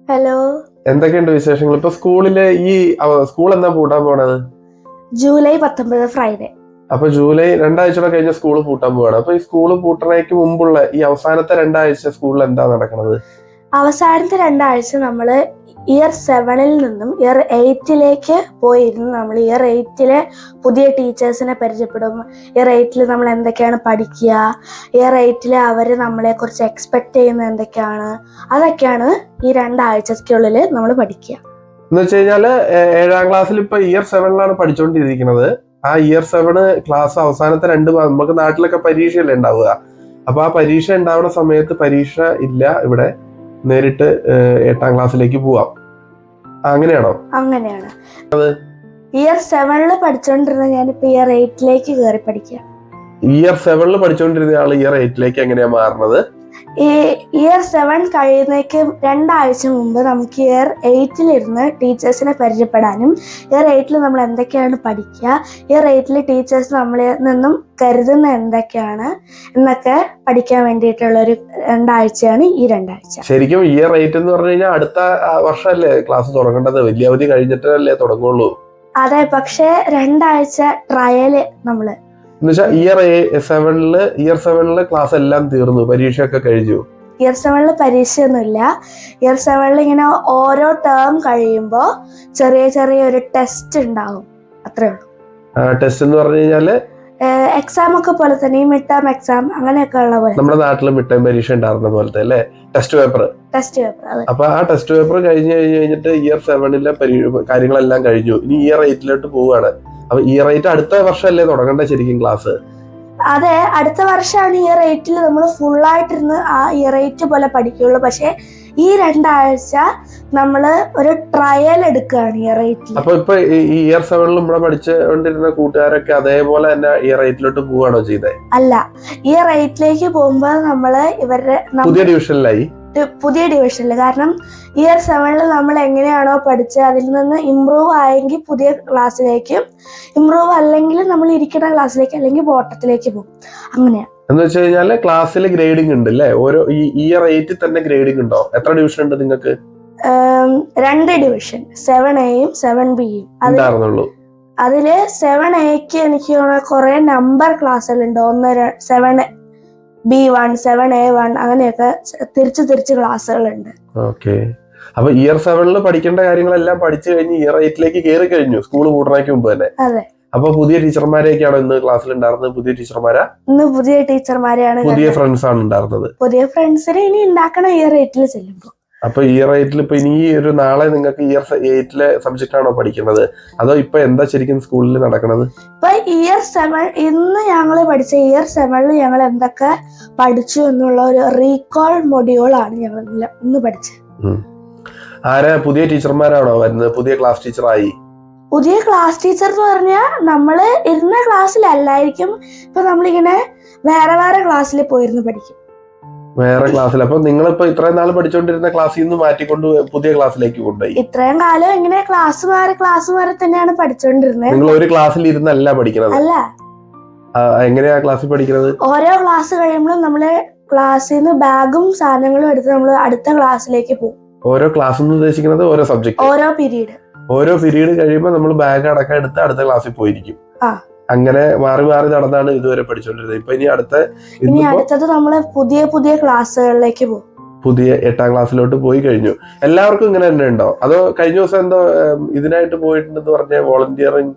Hello. എന്തൊക്കെയുണ്ട് വിശേഷങ്ങൾ? ഇപ്പൊ സ്കൂളില് സ്കൂൾ എന്നാ പൂട്ടാൻ പോണത്? July 19 Friday. അപ്പൊ ജൂലൈ 2 ആഴ്ച കഴിഞ്ഞ സ്കൂൾ പൂട്ടാൻ പോവാണ്. അപ്പൊ ഈ സ്കൂൾ പൂട്ടണയ്ക്ക് മുമ്പുള്ള ഈ അവസാനത്തെ 2 ആഴ്ച സ്കൂളിൽ എന്താ നടക്കണത്? അവസാനത്തെ 2 ആഴ്ച നമ്മൾ ഇയർ 7-ൽ നിന്നും ഇയർ 8-ലേക്ക് പോയിരുന്നു. നമ്മൾ ഇയർ 8-ലെ പുതിയ ടീച്ചേഴ്സിനെ പരിചയപ്പെടും. ഇയർ 8-ൽ നമ്മൾ എന്തൊക്കെയാണ് പഠിക്കുക, ഇയർ 8-ലെ അവർ നമ്മളെ കുറിച്ച് എക്സ്പെക്ട് ചെയ്യുന്നത് എന്തൊക്കെയാണ്, അതൊക്കെയാണ് ഈ 2 ആഴ്ചക്കുള്ളിൽ നമ്മൾ പഠിക്കുക. എന്ന് വെച്ച് കഴിഞ്ഞാല് 7-ാം ക്ലാസ്സിൽ ഇപ്പൊ ഇയർ 7-ലാണ് പഠിച്ചുകൊണ്ടിരിക്കുന്നത്. ആ ഇയർ 7 ക്ലാസ് അവസാനത്തെ നമുക്ക് നാട്ടിലൊക്കെ പരീക്ഷയല്ലേ ഉണ്ടാവുക. അപ്പൊ ആ പരീക്ഷ ഉണ്ടാവുന്ന സമയത്ത് പരീക്ഷ ഇല്ല, ഇവിടെ നേരിട്ട് 8-ാം ക്ലാസ്സിലേക്ക് പോവാം. അങ്ങനെയാണോ? അങ്ങനെയാണ്. ഇയർ 7-ൽ പഠിച്ചോണ്ടിരുന്ന ഞാനിപ്പോ ഇയർ 8-ലേക്ക് കയറി പഠിക്കുക. ഇയർ 7-ൽ പഠിച്ചുകൊണ്ടിരുന്ന ആള് ഇയർ 8-ലേക്ക് എങ്ങനെയാ മാറുന്നത്? ഈ ഇയർ 7 കഴിയുന്നേക്ക് 2 ആഴ്ച മുമ്പ് നമുക്ക് ഇയർ 8-ലിരുന്ന് ടീച്ചേഴ്സിനെ പരിചയപ്പെടാനും ഇയർ 8-ൽ നമ്മൾ എന്തൊക്കെയാണ് പഠിക്കുക, ഇയർ 8-ൽ ടീച്ചേഴ്സ് നമ്മളിൽ നിന്നും കരുതുന്ന എന്തൊക്കെയാണ് എന്നൊക്കെ പഠിക്കാൻ വേണ്ടിയിട്ടുള്ള ഒരു 2 ആഴ്ചയാണ് ഈ 2 ആഴ്ച. ശരിക്കും ഇയർ 8 എന്ന് പറഞ്ഞു കഴിഞ്ഞാൽ അടുത്ത വർഷമല്ലേ ക്ലാസ് തുടങ്ങേണ്ടത്? വലിയ അവധി കഴിഞ്ഞിട്ടല്ലേ തുടങ്ങുള്ളൂ. അതെ, പക്ഷെ 2 ആഴ്ച ട്രയല് നമ്മള് എന്നുവെച്ചാൽ ഇയർ 7-ല് ക്ലാസ് എല്ലാം തീർന്നു, പരീക്ഷയൊക്കെ കഴിഞ്ഞു. ഇയർ 7-ൽ പരീക്ഷയൊന്നുമില്ല. ഇയർ 7-ൽ ഇങ്ങനെ ഓരോ ടേം കഴിയുമ്പോൾ ചെറിയ ചെറിയ ഒരു ടെസ്റ്റ് ഉണ്ടാവും, അത്രേ ഉള്ളൂ. ടെസ്റ്റ് എന്ന് പറഞ്ഞു കഴിഞ്ഞാല് എക്സാം ഒക്കെ പോലെ തന്നെ, ഈ മിഡ് ടേം എക്സാം അങ്ങനെയൊക്കെ ഉള്ള പോലെ. നമ്മുടെ നാട്ടില് മിഡ് ടേം പരീക്ഷ ഉണ്ടായിരുന്ന പോലത്തെ അല്ലേ ടെസ്റ്റ് പേപ്പർ. അപ്പൊ ആ ടെസ്റ്റ് പേപ്പർ കഴിഞ്ഞിട്ട് ഇയർ 7-ലെ കാര്യങ്ങളെല്ലാം കഴിഞ്ഞു. ഇനി ഇയർ 8-ലോട്ട് പോവുകയാണ്. അപ്പൊ ഇയർ 8 അടുത്ത വർഷമല്ലേ തുടങ്ങേണ്ട ശരിക്കും ക്ലാസ്? അതെ, അടുത്ത വർഷമാണ് ഇയർ 8-ൽ നമ്മൾ ഫുള്ളായിട്ടിരുന്ന് ആ ഇയർ 8 പോലെ പഠിക്കുള്ളൂ. പക്ഷെ ഈ 2 ആഴ്ച നമ്മള് ഒരു ട്രയൽ എടുക്കുകയാണ് ഇയർ 8-ൽ. അപ്പൊ ഇപ്പൊ ഈ ഇയർ 7-ൽ ഇവിടെ പഠിച്ചുകൊണ്ടിരുന്ന കൂട്ടുകാരൊക്കെ അതേപോലെ തന്നെ ഇയർ 8-ലോട്ട് പോവുകയാണോ ചെയ്തേ? അല്ല, ഇയർ 8-ലേക്ക് പോകുമ്പോ നമ്മള് പുതിയ ഡിവിഷനിലായി. കാരണം ഇയർ 7-ൽ നമ്മൾ എങ്ങനെയാണോ പഠിച്ചത് അതിൽ നിന്ന് ഇമ്പ്രൂവ് ആയെങ്കിൽ പുതിയ ക്ലാസ്സിലേക്കും, ഇമ്പ്രൂവ് അല്ലെങ്കിൽ നമ്മൾ ഇരിക്കുന്ന ക്ലാസ്സിലേക്ക് അല്ലെങ്കിൽ ബോട്ടത്തിലേക്ക് പോകും. അങ്ങനെയാണ്. എന്ന് വെച്ച് കഴിഞ്ഞാല് ക്ലാസ്സിൽ ഗ്രേഡിംഗ് ഉണ്ട് അല്ലേ? ഓരോ ഇയർ 8-ൽ തന്നെ ഗ്രേഡിംഗ് ഉണ്ടോ? എത്ര ഡിവിഷൻ ഉണ്ട് നിങ്ങൾക്ക്? 2 ഡിവിഷൻ, 7Aയും 7Bയും ഉണ്ടായിരുന്നുള്ളൂ. അതില് 7Aക്ക് എനിക്ക് കുറെ നമ്പർ ക്ലാസ്സുകളുണ്ട്. 7B1, 7A1 അങ്ങനെയൊക്കെ തിരിച്ച് ക്ലാസ്സുകളുണ്ട്. ഓക്കെ. അപ്പൊ ഇയർ 7-ൽ പഠിക്കേണ്ട കാര്യങ്ങളെല്ലാം പഠിച്ചു കഴിഞ്ഞ് ഇയർ 8-ലേക്ക് കയറി കഴിഞ്ഞു, സ്കൂൾ പൂട്ടണയ്ക്ക് മുമ്പ് തന്നെ. അതെ. അപ്പൊ പുതിയ ടീച്ചർമാരെയൊക്കെയാണോ ഇന്ന് ക്ലാസ്സിൽ ഉണ്ടായിരുന്നത്? പുതിയ ടീച്ചർമാരാ? ഇന്ന് പുതിയ ടീച്ചർമാരെയാണ്. പുതിയ ഫ്രണ്ട്സ് ആണ് ഉണ്ടായിരുന്നത്. പുതിയ ഫ്രണ്ട്സിനെ ഇനി ഉണ്ടാക്കണം ഇയർ 8-ൽ ചെല്ലുമ്പോ. അപ്പൊ ഇയർ 8-ൽ ഇപ്പൊ ഇനി ഒരു നാളെ നിങ്ങൾക്ക് ഇയർ 8-ലെ സബ്ജക്റ്റ് ആണോ പഠിക്കുന്നത്, അതോ ഇപ്പൊ എന്താ ശരിക്കും സ്കൂളിൽ നടക്കണത്? ഇപ്പൊ ഇയർ 7 ഇന്ന് ഞങ്ങള് പഠിച്ച ഇയർ 7-ൽ ഞങ്ങൾ എന്തൊക്കെ പഠിച്ചു എന്നുള്ള ഒരു റീകോൾ മൊഡ്യൂളാണ് ഞങ്ങൾ ഇന്ന് പഠിച്ചത്. ആരാ പുതിയ ടീച്ചർമാരാണോ വരുന്നത്? പുതിയ ക്ലാസ് ടീച്ചറായി? പുതിയ ക്ലാസ് ടീച്ചർ എന്ന് പറഞ്ഞാൽ നമ്മള് ഇരുന്ന ക്ലാസ്സിലല്ലായിരിക്കും. ഇപ്പൊ നമ്മളിങ്ങനെ വേറെ വേറെ ക്ലാസ്സിൽ പോയിരുന്നു പഠിക്കും. വേറെ ക്ലാസ്സിൽ. അപ്പൊ നിങ്ങളിപ്പോ ഇത്രയും നാൾ പഠിച്ചുകൊണ്ടിരുന്ന ക്ലാസ്സിൽ നിന്ന് മാറ്റിക്കൊണ്ട് പുതിയ ക്ലാസ്സിലേക്ക് കൊണ്ടുപോയി. ഇത്രയും കാലം ഇങ്ങനെ ക്ലാസ് മാറി തന്നെയാണ് പഠിച്ചുകൊണ്ടിരുന്നത്. നിങ്ങൾ ഒരു ക്ലാസ്സിൽ ഇരുന്നല്ല പഠിക്കുന്നത്? അല്ല. എങ്ങനെയാ ക്ലാസ്സിൽ പഠിക്കുന്നത്? ഓരോ ക്ലാസ് കഴിയുമ്പോഴും നമ്മള് ക്ലാസ്സിൽ നിന്ന് ബാഗും സാധനങ്ങളും എടുത്ത് നമ്മൾ അടുത്ത ക്ലാസ്സിലേക്ക് പോകും. ഓരോ ക്ലാസ് എന്ന് ഉദ്ദേശിക്കുന്നത് ഓരോ സബ്ജക്ട്, ഓരോ പീരീഡ് കഴിയുമ്പോൾ നമ്മൾ ബാഗ് അടക്കം എടുത്ത് അടുത്ത ക്ലാസ്സിൽ പോയിരിക്കും. അങ്ങനെ മാറി മാറി നടന്നാണ് ഇതുവരെ പഠിച്ചുകൊണ്ടിരുന്നത്. ഇപ്പൊ ഇനി അടുത്തത് നമ്മള് പുതിയ ക്ലാസ്സുകളിലേക്ക് പോകും. പുതിയ 8-ാം ക്ലാസ്സിലോട്ട് പോയി കഴിഞ്ഞു. എല്ലാവർക്കും ഇങ്ങനെ തന്നെ ഉണ്ടോ? അതോ കഴിഞ്ഞ ദിവസം എന്തോ ഇതിനായിട്ട് പോയിട്ടുണ്ടെന്ന് പറഞ്ഞ വോളണ്ടിയറിങ്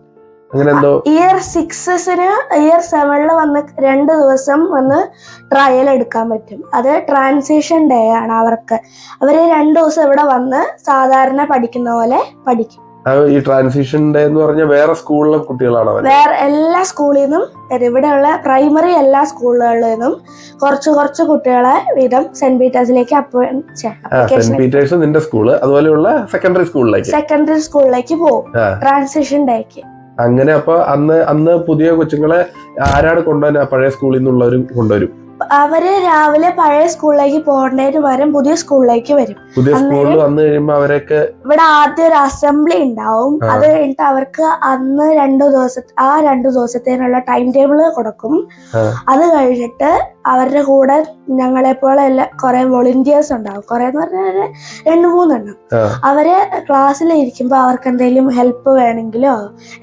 അങ്ങനെ എന്തോ? ഇയർ 6-ന് ഇയർ 7-ൽ വന്ന് 2 ദിവസം വന്ന് ട്രയൽ എടുക്കാൻ പറ്റും. അത് ട്രാൻസിഷൻ ഡേ ആണ് അവർക്ക്. അവര് 2 ദിവസം ഇവിടെ വന്ന് സാധാരണ പഠിക്കുന്ന പോലെ പഠിക്കും. ഈ ട്രാൻസിഷൻ ഡേ എന്ന് പറഞ്ഞാൽ വേറെ സ്കൂളിലെ കുട്ടികളാണോ? വേറെ എല്ലാ സ്കൂളിൽ നിന്നും, ഇവിടെയുള്ള പ്രൈമറി എല്ലാ സ്കൂളുകളിൽ നിന്നും കുറച്ച് കുട്ടികളെ വീതം സെന്റ് പീറ്റേഴ്സിലേക്ക് സെന്റ് പീറ്റേഴ്സ് നിന്റെ സ്കൂള്, അതുപോലെയുള്ള സെക്കൻഡറി സ്കൂളിലേക്ക് പോകും ട്രാൻസിഷൻ ഡേക്ക്. അങ്ങനെ. അപ്പൊ അന്ന് പുതിയ കൊച്ചുങ്ങളെ ആരാണ് കൊണ്ടുവരുന്നത്? പഴയ സ്കൂളിൽ നിന്നുള്ളവരും കൊണ്ടുവരും. അവര് രാവിലെ പഴയ സ്കൂളിലേക്ക് പോകേണ്ടതിന് പകരം പുതിയ സ്കൂളിലേക്ക് വരും. പുതിയ സ്കൂളിൽ വന്നു കഴിയുമ്പോ അവരൊക്കെ ഇവിടെ ആദ്യം ഒരു അസംബ്ലി ഉണ്ടാവും. അത് കഴിഞ്ഞിട്ട് അവർക്ക് അന്ന് 2 ദിവസത്തേനുള്ള ടൈം ടേബിള് കൊടുക്കും. അത് കഴിഞ്ഞിട്ട് അവരുടെ കൂടെ ഞങ്ങളെപ്പോലെ കുറെ വോളണ്ടിയേഴ്സ് ഉണ്ടാവും. കുറെ എന്ന് പറഞ്ഞാൽ 2-3 എണ്ണം. അവര് ക്ലാസ്സിൽ ഇരിക്കുമ്പോൾ അവർക്ക് എന്തെങ്കിലും ഹെൽപ്പ് വേണമെങ്കിലോ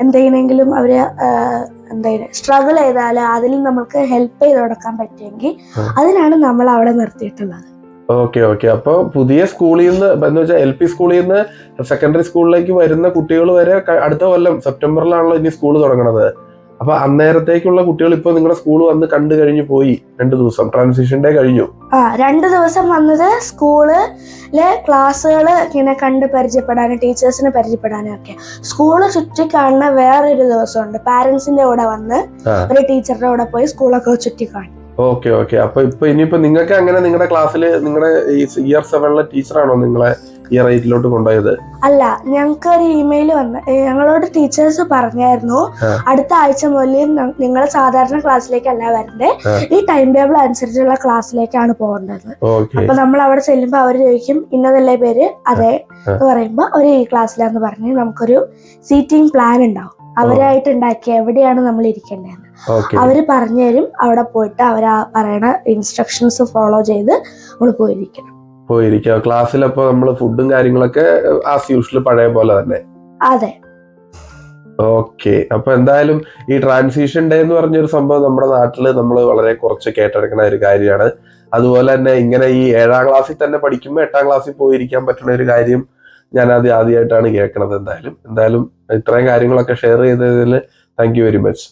എന്തെങ്കിലും അവര് എന്തെങ്കിലും സ്ട്രഗിൾ ചെയ്താൽ അതിൽ നമുക്ക് ഹെൽപ്പ് ചെയ്ത് കൊടുക്കാൻ പറ്റുമെങ്കിൽ അതിനാണ് നമ്മൾ അവിടെ നിർത്തിയിട്ടുള്ളത്. Okay okay. അപ്പൊ പുതിയ സ്കൂളിൽ നിന്ന് എന്ന് വെച്ചാൽ LP സ്കൂളിൽ നിന്ന് സെക്കൻഡറി സ്കൂളിലേക്ക് വരുന്ന കുട്ടികൾ വരെ അടുത്ത കൊല്ലം സെപ്റ്റംബറിലാണല്ലോ ഇനി സ്കൂൾ തുടങ്ങണത്. അപ്പൊ അന്നേരത്തേക്കുള്ള കുട്ടികൾ ഇപ്പൊ നിങ്ങളുടെ സ്കൂൾ വന്ന് കണ്ടു കഴിഞ്ഞു പോയി. 2 ദിവസം ട്രാൻസിഷൻ ഡേ കഴിഞ്ഞു. 2 ദിവസം വന്നത് സ്കൂളിലെ ക്ലാസ്സുകൾ ഇങ്ങനെ കണ്ട് പരിചയപ്പെടാനും ടീച്ചേഴ്സിനെ പരിചയപ്പെടാനും ഒക്കെ. സ്കൂള് ചുറ്റി കാണുന്ന വേറൊരു ദിവസമുണ്ട്. പാരന്റ്സിന്റെ കൂടെ വന്ന് ഒരു ടീച്ചറുടെ കൂടെ പോയി സ്കൂളൊക്കെ ചുറ്റി കാണും. Okay okay. അപ്പൊ ഇനിയിപ്പോ നിങ്ങൾക്ക് അങ്ങനെ നിങ്ങളുടെ ക്ലാസ്സിൽ നിങ്ങളുടെ ഈ ഇയർ 7 ടീച്ചറാണോ നിങ്ങളെ ഇയർ 8 കൊണ്ടുപോയത്? അല്ല, ഞങ്ങൾക്ക് ഒരു ഇമെയിൽ വന്ന് ഞങ്ങളോട് ടീച്ചേഴ്സ് പറഞ്ഞായിരുന്നു അടുത്ത ആഴ്ച മുതൽ നിങ്ങൾ സാധാരണ ക്ലാസ്സിലേക്കല്ല വരണ്ടേ, ഈ ടൈം ടേബിൾ അനുസരിച്ചുള്ള ക്ലാസ്സിലേക്കാണ് പോകേണ്ടത്. അപ്പൊ നമ്മൾ അവിടെ ചെല്ലുമ്പോ അവര് ചോദിക്കും ഇന്നതല്ലേ പേര്, അതെ എന്ന് പറയുമ്പോ അവര് ഈ ക്ലാസ്സിലാന്ന് പറഞ്ഞ് നമുക്കൊരു സീറ്റിംഗ് പ്ലാൻ ഉണ്ടാവും. അവരായിട്ട് ഉണ്ടാക്കിയ എവിടെയാണ് നമ്മൾ ഇരിക്കേണ്ടതെന്ന് അവര് പറഞ്ഞു തരും. അവിടെ പോയിട്ട് അവരാ പറയണ ഇൻസ്ട്രക്ഷൻസ് ഫോളോ ചെയ്ത് നമ്മൾ പോയിരിക്കണം. ക്ലാസ്സിലപ്പോ നമ്മള് ഫുഡും കാര്യങ്ങളൊക്കെ ആസ് യൂഷ്വൽ പഴയ പോലെ തന്നെ. അതെ. ഓക്കെ. അപ്പൊ എന്തായാലും ഈ ട്രാൻസിഷൻ ഡേ എന്ന് പറഞ്ഞൊരു സംഭവം നമ്മുടെ നാട്ടില് നമ്മൾ വളരെ കുറച്ച് കേട്ടെടുക്കുന്ന ഒരു കാര്യമാണ്. അതുപോലെ തന്നെ ഇങ്ങനെ ഈ 7ാം ക്ലാസ്സിൽ തന്നെ പഠിക്കുമ്പോൾ 8ാം ക്ലാസ്സിൽ പോയിരിക്കാൻ പറ്റുന്ന ഒരു കാര്യം ഞാൻ ആദ്യമായിട്ടാണ് കേൾക്കണത്. എന്തായാലും ഇത്രയും കാര്യങ്ങളൊക്കെ ഷെയർ ചെയ്തതിൽ താങ്ക് യു വെരി മച്ച്.